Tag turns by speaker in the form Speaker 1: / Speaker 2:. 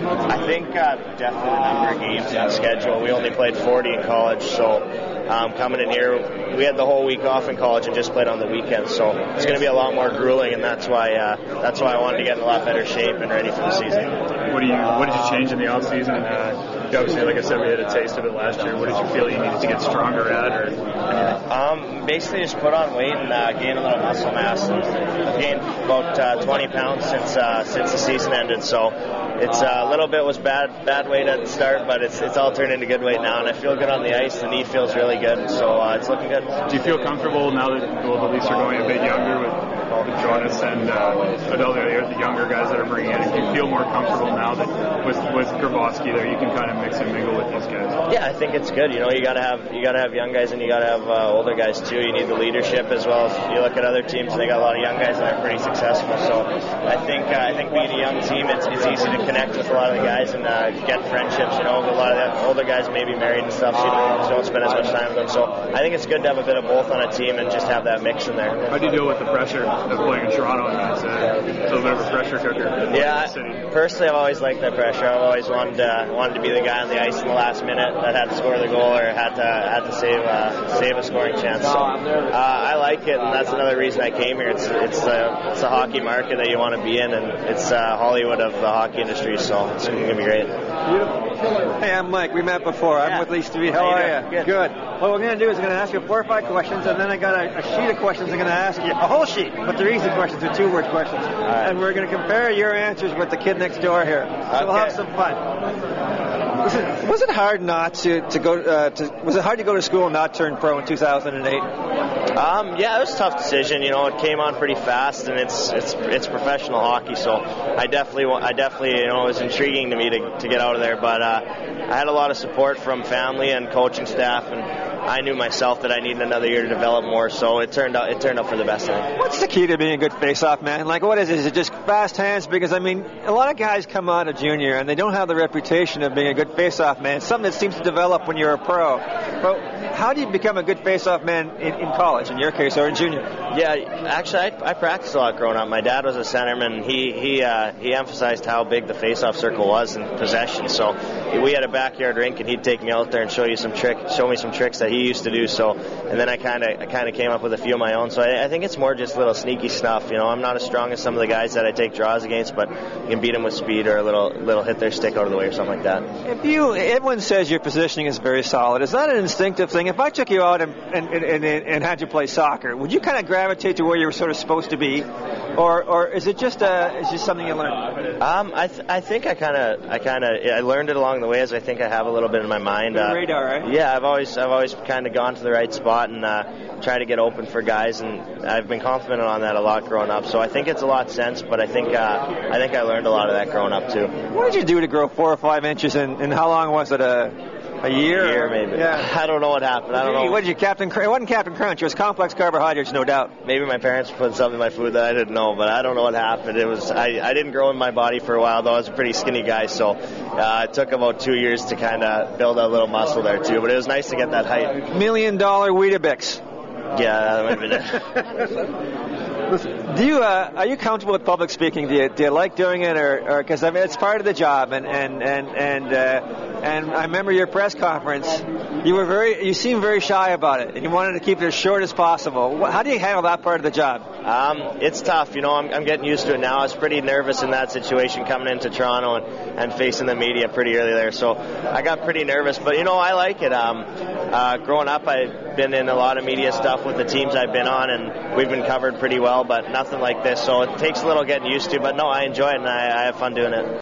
Speaker 1: I think definitely the number of games in the schedule. We only played 40 in college, so coming in here, we had the whole week off in college and just played on the weekends, so it's going to be a lot more grueling, and that's why I wanted to get in a lot better shape and ready for the season.
Speaker 2: What did you change in the off season? Obviously, like I said, we had a taste of it last year. What did you feel you needed to get stronger at, or anything?
Speaker 1: Basically, just put on weight and gain a little muscle mass. I've gained about 20 pounds since the season ended, so it's a little bit was bad weight at the start, but it's all turned into good weight now, and I feel good on the ice. The knee feels really good, so it's looking good.
Speaker 2: Do you feel comfortable now that the Leafs are going a bit younger with Jonas and all the younger guys that are bringing in? Do you feel more comfortable now that with Grabowski there, you can kind of mix and mingle with these guys?
Speaker 1: Yeah, I think it's good. You know, you gotta have young guys and you gotta have older guys too. You need the leadership as well. If you look at other teams, they got a lot of young guys that are pretty successful. So I think being a young team, it's easy to connect with a lot of the guys and get friendships. You know, a lot of the older guys may be married and stuff, so you don't spend as much time with them. So I think it's good to have a bit of both on a team and just have that mix in there.
Speaker 2: How do you deal with the pressure of playing in Toronto? And it's a little bit of a pressure cooker.
Speaker 1: Yeah, personally, I've always liked that pressure. I've always wanted to be the guy on the ice in the last minute that had to score the goal or had to save a scoring chance. So I like it, and that's another reason I came here. It's a hockey market that you want to be in, and it's Hollywood of the hockey industry. So it's going to be great.
Speaker 3: Hey, I'm Mike. We met before. I'm with Leafs TV. How are you? Good. What we're going to do is I'm going to ask you 4 or 5 questions, and then I got a sheet of questions I'm going to ask you. A whole sheet, but they're easy questions. They're 2-word questions. Right. And we're going to compare your answers with the kid next door here. So we'll have some fun. Was it hard not to go? Was it hard to go to school and not turn pro in 2008?
Speaker 1: Yeah, it was a tough decision. You know, it came on pretty fast, and it's professional hockey. So I definitely, you know, it was intriguing to me to get out of there. But I had a lot of support from family and coaching staff, and I knew myself that I needed another year to develop more. So it turned out for the best.
Speaker 3: What's the key to being a good face-off man? Like, what is it? Is it just fast hands? Because I mean, a lot of guys come out of junior and they don't have the reputation of being a good face-off man. It's something that seems to develop when you're a pro. But how do you become a good face-off man in college, in your case, or in junior?
Speaker 1: Yeah, actually, I practiced a lot growing up. My dad was a centerman. He emphasized how big the face-off circle was in possession. So we had a backyard rink, and he'd take me out there and show me some tricks that he used to do. So, and then I kind of came up with a few of my own. So I think it's more just little sneaky stuff. You know, I'm not as strong as some of the guys that I take draws against, but you can beat them with speed or a little hit their stick out of the way or something like that.
Speaker 3: Everyone says your positioning is very solid. Is that an instinctive thing? If I took you out and had you play soccer, would you kind of gravitate to where you were sort of supposed to be, or is it just something you learned?
Speaker 1: I think I learned it along the way, as I think I have a little bit in my mind.
Speaker 3: Radar, right?
Speaker 1: Yeah, I've always kind of gone to the right spot and try to get open for guys, and I've been confident on that a lot growing up. So I think it's a lot of sense, but I think I learned a lot of that growing up too.
Speaker 3: What did you do to grow 4 or 5 inches, and how long was it? A year?
Speaker 1: A year, maybe.
Speaker 3: Yeah.
Speaker 1: I don't know what happened. I don't know.
Speaker 3: What did you, Captain Crunch? It wasn't Captain Crunch. It was complex carbohydrates, no doubt.
Speaker 1: Maybe my parents put something in my food that I didn't know, but I don't know what happened. It was I didn't grow in my body for a while, though. I was a pretty skinny guy, so it took about 2 years to kind of build a little muscle there, too. But it was nice to get that height.
Speaker 3: $1 million Weetabix.
Speaker 1: Yeah, that might have been it.
Speaker 3: Listen, are you comfortable with public speaking? Do you like doing it, or because I mean it's part of the job? And I remember your press conference. You seemed very shy about it, and you wanted to keep it as short as possible. How do you handle that part of the job?
Speaker 1: It's tough. You know, I'm getting used to it now. I was pretty nervous in that situation coming into Toronto and facing the media pretty early there, so I got pretty nervous. But you know, I like it. Growing up, I've been in a lot of media stuff with the teams I've been on, and we've been covered pretty well, but nothing like this. So it takes a little getting used to. But no, I enjoy it, and I have fun doing it.